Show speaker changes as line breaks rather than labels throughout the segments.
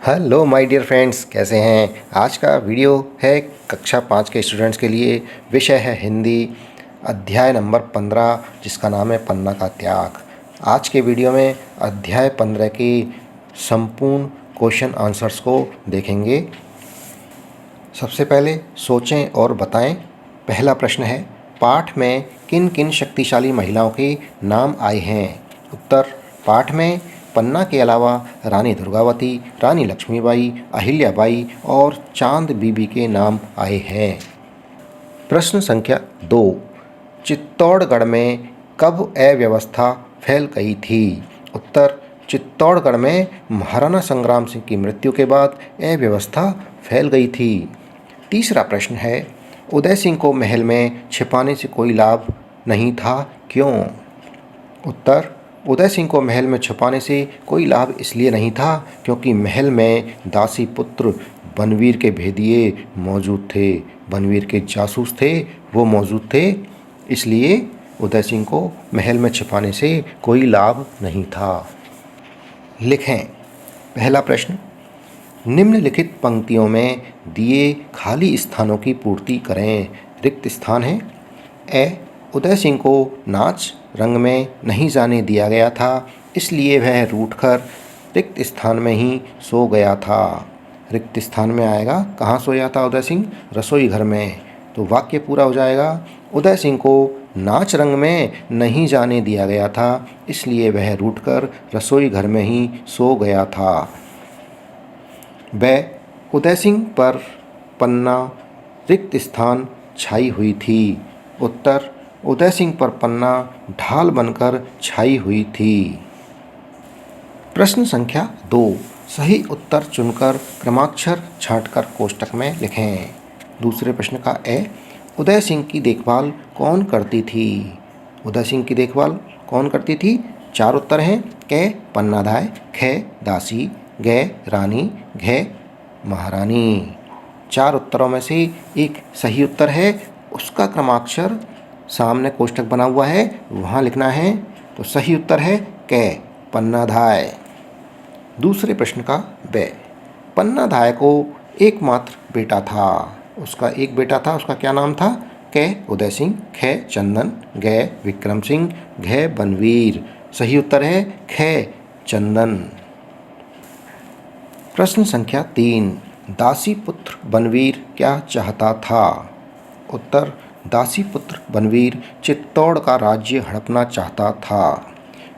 Hello my dear friends, कैसे हैं। आज का वीडियो है कक्षा 5 के स्टूडेंट्स के लिए। विषय है हिंदी, अध्याय नंबर 15, जिसका नाम है पन्ना का त्याग। आज के वीडियो में अध्याय 15 की संपूर्ण क्वेश्चन आंसर्स को देखेंगे। सबसे पहले सोचें और बताएं। पहला प्रश्न है, पाठ में किन किन शक्तिशाली महिलाओं के नाम आए हैं। उत्तर, पाठ में पन्ना के अलावा रानी दुर्गावती, रानी लक्ष्मीबाई, अहिल्याबाई और चांद बीबी के नाम आए हैं। प्रश्न संख्या 2, चित्तौड़गढ़ में कब अव्यवस्था फैल गई थी। उत्तर, चित्तौड़गढ़ में महाराणा संग्राम सिंह की मृत्यु के बाद अव्यवस्था फैल गई थी। तीसरा प्रश्न है, उदय सिंह को महल में छिपाने से कोई लाभ नहीं था, क्यों। उत्तर, उदय सिंह को महल में छुपाने से कोई लाभ इसलिए नहीं था क्योंकि महल में दासी पुत्र बनवीर के भेदिए मौजूद थे, बनवीर के जासूस थे, वो मौजूद थे, इसलिए उदय सिंह को महल में छिपाने से कोई लाभ नहीं था। लिखें। पहला प्रश्न, निम्नलिखित पंक्तियों में दिए खाली स्थानों की पूर्ति करें। रिक्त स्थान है। ए, उदय सिंह को नाच रंग में नहीं जाने दिया गया था, इसलिए वह रूठकर रिक्त स्थान में ही सो गया था। रिक्त स्थान में आएगा, कहाँ सोया था उदय सिंह, रसोई घर में। तो वाक्य पूरा हो जाएगा, उदय सिंह को नाच रंग में नहीं जाने दिया गया था, इसलिए वह रूठकर रसोई घर में ही सो गया था। ब, उदय सिंह पर पन्ना रिक्त स्थान छाई हुई थी। उत्तर, उदय सिंह पर पन्ना ढाल बनकर छाई हुई थी। प्रश्न संख्या 2, सही उत्तर चुनकर क्रमाक्षर छांटकर कोष्टक में लिखें। दूसरे प्रश्न का ए, उदय सिंह की देखभाल कौन करती थी। उदय सिंह की देखभाल कौन करती थी। 4 उत्तर हैं। क, पन्नाधाय, ख, दासी, ग, रानी, घ, महारानी। 4 उत्तरों में से एक सही उत्तर है, उसका क्रमाक्षर सामने कोष्टक बना हुआ है, वहाँ लिखना है। तो सही उत्तर है क, पन्नाधाय। दूसरे प्रश्न का ब, पन्नाधाय को एकमात्र बेटा था। उसका एक बेटा था, उसका क्या नाम था। क, उदय सिंह, ख, चंदन, ग, विक्रम सिंह, घ, बनवीर। सही उत्तर है ख, चंदन। प्रश्न संख्या 3, दासी पुत्र बनवीर क्या चाहता था। उत्तर, दासी पुत्र बनवीर चित्तौड़ का राज्य हड़पना चाहता था।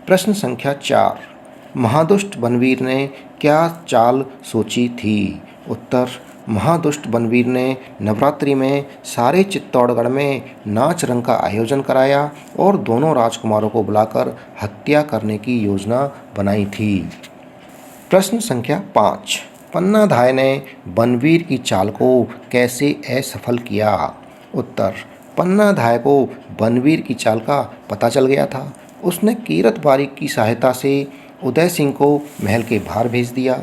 प्रश्न संख्या 4, महादुष्ट बनवीर ने क्या चाल सोची थी। उत्तर, महादुष्ट बनवीर ने नवरात्रि में सारे चित्तौड़गढ़ में नाच रंग का आयोजन कराया और दोनों राजकुमारों को बुलाकर हत्या करने की योजना बनाई थी। प्रश्न संख्या 5, पन्नाधाय ने बनवीर की चाल को कैसे असफल किया। उत्तर, पन्नाधाय को बनवीर की चाल का पता चल गया था। उसने कीरत बारी की सहायता से उदय सिंह को महल के बाहर भेज दिया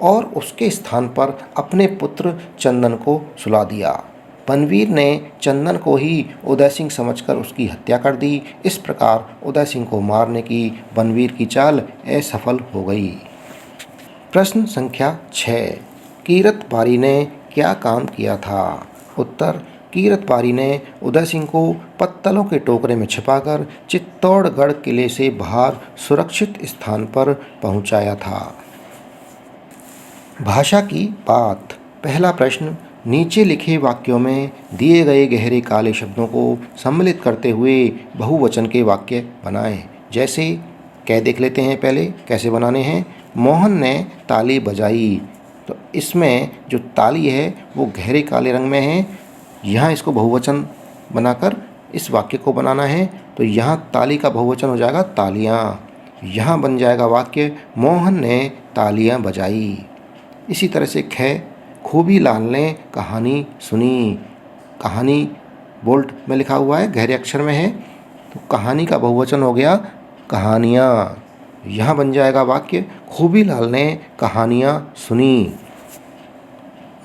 और उसके स्थान पर अपने पुत्र चंदन को सुला दिया। बनवीर ने चंदन को ही उदय सिंह समझकर उसकी हत्या कर दी। इस प्रकार उदय सिंह को मारने की बनवीर की चाल असफल हो गई। प्रश्न संख्या 6, कीरत बारी ने क्या काम किया था। उत्तर, कीरत बारी ने उदय सिंह को पत्तलों के टोकरे में छिपाकर चित्तौड़गढ़ किले से बाहर सुरक्षित स्थान पर पहुंचाया था। भाषा की बात। पहला प्रश्न, नीचे लिखे वाक्यों में दिए गए गहरे काले शब्दों को सम्मिलित करते हुए बहुवचन के वाक्य बनाएं। जैसे क्या देख लेते हैं, पहले कैसे बनाने हैं। मोहन ने ताली बजाई, तो इसमें जो ताली है वो गहरे काले रंग में है। यहाँ इसको बहुवचन बनाकर इस वाक्य को बनाना है। तो यहाँ ताली का बहुवचन हो जाएगा तालियाँ। यहाँ बन जाएगा वाक्य, मोहन ने तालियाँ बजाई। इसी तरह से ख, खूबी लाल ने कहानी सुनी। कहानी बोल्ड में लिखा हुआ है, गहरे अक्षर में है, तो कहानी का बहुवचन हो गया कहानियाँ। यहाँ बन जाएगा वाक्य, खूबी लाल ने कहानियाँ सुनी।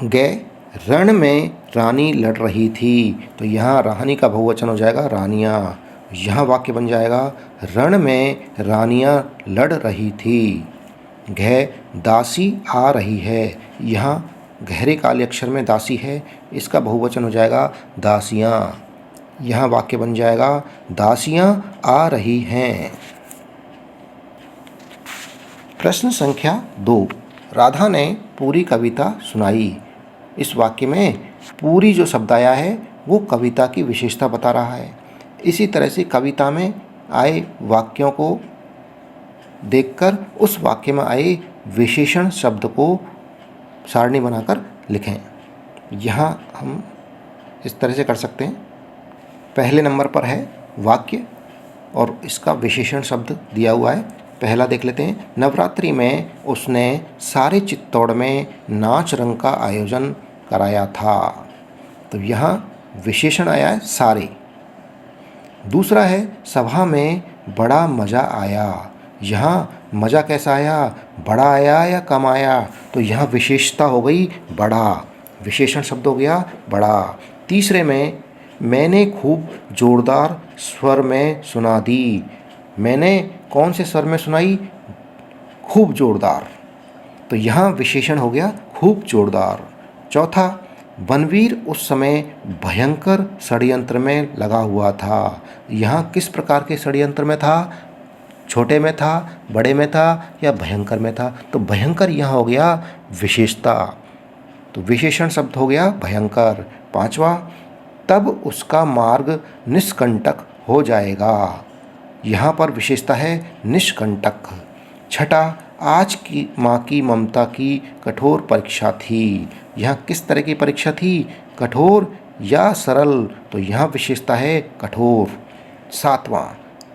ग, रण में रानी लड़ रही थी, तो यहाँ रानी का बहुवचन हो जाएगा रानियाँ। यहाँ वाक्य बन जाएगा, रण में रानियाँ लड़ रही थी। घ दासी आ रही है। यहाँ गहरे काले अक्षर में दासी है, इसका बहुवचन हो जाएगा दासियाँ। यहाँ वाक्य बन जाएगा दासियाँ आ रही हैं। प्रश्न संख्या 2, राधा ने पूरी कविता सुनाई। इस वाक्य में पूरी जो शब्द आया है वो कविता की विशेषता बता रहा है। इसी तरह से कविता में आए वाक्यों को देखकर उस वाक्य में आए विशेषण शब्द को सारणी बनाकर लिखें। यहाँ हम इस तरह से कर सकते हैं। पहले नंबर पर है वाक्य और इसका विशेषण शब्द दिया हुआ है। पहला देख लेते हैं। नवरात्रि में उसने सारे चित्तौड़ में नाच रंग का आयोजन कराया था। तो यहाँ विशेषण आया है सारे। दूसरा है सभा में बड़ा मज़ा आया। यहाँ मज़ा कैसा आया, बड़ा आया या कम आया? तो यहाँ विशेषता हो गई बड़ा, विशेषण शब्द हो गया बड़ा। तीसरे में मैंने खूब जोरदार स्वर में सुना दी। मैंने कौन से स्वर में सुनाई? खूब जोरदार। तो यहाँ विशेषण हो गया खूब जोरदार। चौथा, बनवीर उस समय भयंकर षड्यंत्र में लगा हुआ था। यहाँ किस प्रकार के षड्यंत्र में था? छोटे में था, बड़े में था या भयंकर में था? तो भयंकर यहाँ हो गया विशेषता, तो विशेषण शब्द हो गया भयंकर। पांचवा, तब उसका मार्ग निष्कंटक हो जाएगा। यहाँ पर विशेषता है निष्कंटक। छठा, आज की माँ की ममता की कठोर परीक्षा थी। यहाँ किस तरह की परीक्षा थी? कठोर या सरल? तो यहाँ विशेषता है कठोर। सातवां,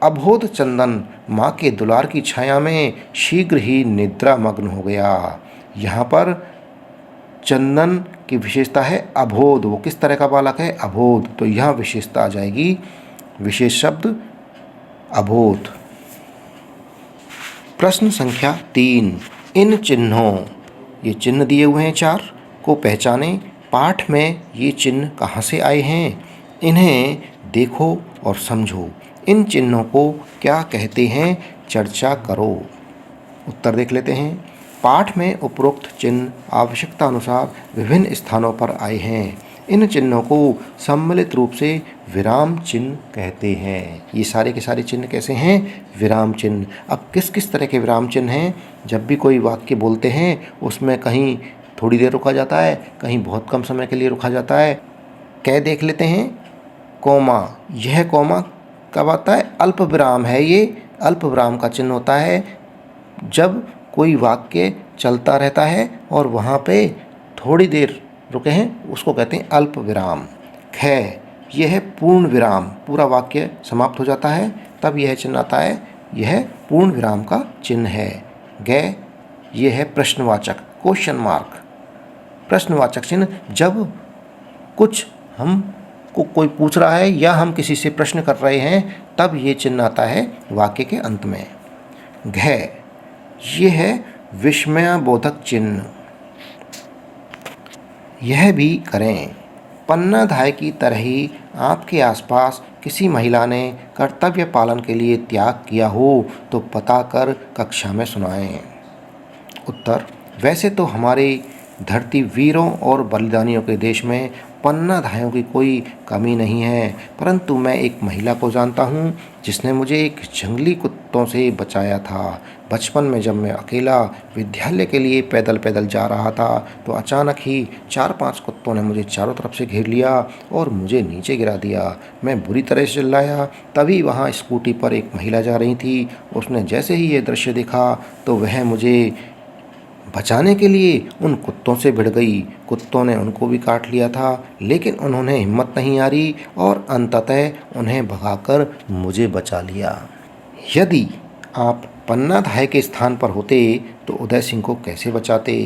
अबोध चंदन माँ के दुलार की छाया में शीघ्र ही निद्रा मग्न हो गया। यहाँ पर चंदन की विशेषता है अबोध। वो किस तरह का बालक है? अबोध। तो यहाँ विशेषता आ जाएगी विशेष शब्द अबोध। प्रश्न संख्या 3, इन चिन्हों, ये चिन्ह दिए हुए हैं 4 को पहचानें। पाठ में ये चिन्ह कहाँ से आए हैं? इन्हें देखो और समझो। इन चिन्हों को क्या कहते हैं? चर्चा करो। उत्तर देख लेते हैं। पाठ में उपरोक्त चिन्ह आवश्यकता अनुसार विभिन्न स्थानों पर आए हैं। इन चिन्हों को सम्मिलित रूप से विराम चिन्ह कहते हैं। ये सारे के सारे चिन्ह कैसे हैं? विराम चिन्ह। अब किस किस तरह के विराम चिन्ह हैं? जब भी कोई वाक्य बोलते हैं उसमें कहीं थोड़ी देर रुका जाता है, कहीं बहुत कम समय के लिए रुका जाता है। क्या देख लेते हैं? कोमा, यह कोमा कब आता है? अल्प विराम है। ये अल्प विराम का चिन्ह होता है जब कोई वाक्य चलता रहता है और वहाँ पे थोड़ी देर रुके हैं, उसको कहते हैं अल्प विराम। ख, यह है पूर्ण विराम, पूरा वाक्य समाप्त हो जाता है तब यह चिन्ह आता है, यह पूर्ण विराम का चिन्ह है। ग, यह है प्रश्नवाचक, क्वेश्चन मार्क, प्रश्नवाचक चिन्ह। जब कुछ हम को कोई पूछ रहा है या हम किसी से प्रश्न कर रहे हैं तब ये चिन्ह आता है वाक्य के अंत में। घ, ये है विस्मयबोधक चिन्ह। यह भी करें। पन्नाधाय की तरह ही आपके आसपास किसी महिला ने कर्तव्य पालन के लिए त्याग किया हो तो पता कर कक्षा में सुनाएं। उत्तर, वैसे तो हमारे धरती वीरों और बलिदानियों के देश में पन्नाधायों की कोई कमी नहीं है, परंतु मैं एक महिला को जानता हूँ जिसने मुझे एक जंगली कुत्तों से बचाया था। बचपन में जब मैं अकेला विद्यालय के लिए पैदल पैदल जा रहा था तो अचानक ही 4-5 कुत्तों ने मुझे चारों तरफ से घेर लिया और मुझे नीचे गिरा दिया। मैं बुरी तरह से चिल्लाया। तभी वहाँ स्कूटी पर एक महिला जा रही थी। उसने जैसे ही ये दृश्य देखा तो वह मुझे बचाने के लिए उन कुत्तों से भिड़ गई। कुत्तों ने उनको भी काट लिया था, लेकिन उन्होंने हिम्मत नहीं हारी और अंततः उन्हें भगाकर मुझे बचा लिया। यदि आप पन्नाधाय के स्थान पर होते तो उदय सिंह को कैसे बचाते?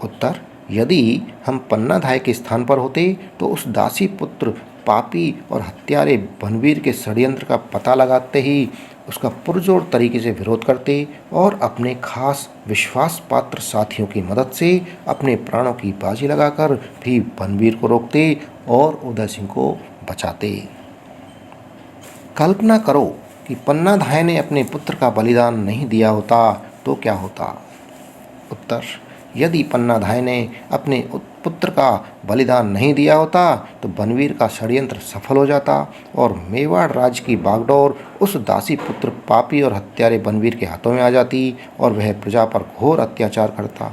उत्तर, यदि हम पन्नाधाय के स्थान पर होते तो उस दासी पुत्र पापी और हत्यारे बनवीर के षड्यंत्र का पता लगाते ही उसका पुरजोर तरीके से विरोध करते और अपने खास विश्वास पात्र साथियों की मदद से अपने प्राणों की बाजी लगाकर भी बनवीर को रोकते और उदय सिंह को बचाते। कल्पना करो कि पन्नाधाय ने अपने पुत्र का बलिदान नहीं दिया होता तो क्या होता? उत्तर, यदि पन्नाधाय ने अपने पुत्र का बलिदान नहीं दिया होता तो बनवीर का षड्यंत्र सफल हो जाता और मेवाड़ राज्य की बागडोर उस दासी पुत्र पापी और हत्यारे बनवीर के हाथों में आ जाती और वह प्रजा पर घोर अत्याचार करता।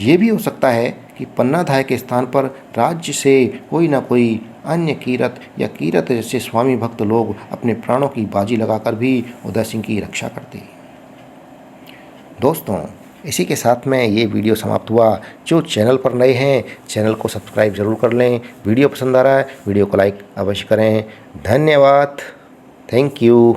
ये भी हो सकता है कि पन्नाधाय के स्थान पर राज्य से कोई न कोई अन्य कीरत या कीरत जैसे स्वामी भक्त लोग अपने प्राणों की बाजी लगाकर भी उदय सिंह की रक्षा करते। दोस्तों, इसी के साथ में ये वीडियो समाप्त हुआ। जो चैनल पर नए हैं चैनल को सब्सक्राइब ज़रूर कर लें। वीडियो पसंद आ रहा है वीडियो को लाइक अवश्य करें। धन्यवाद। Thank you.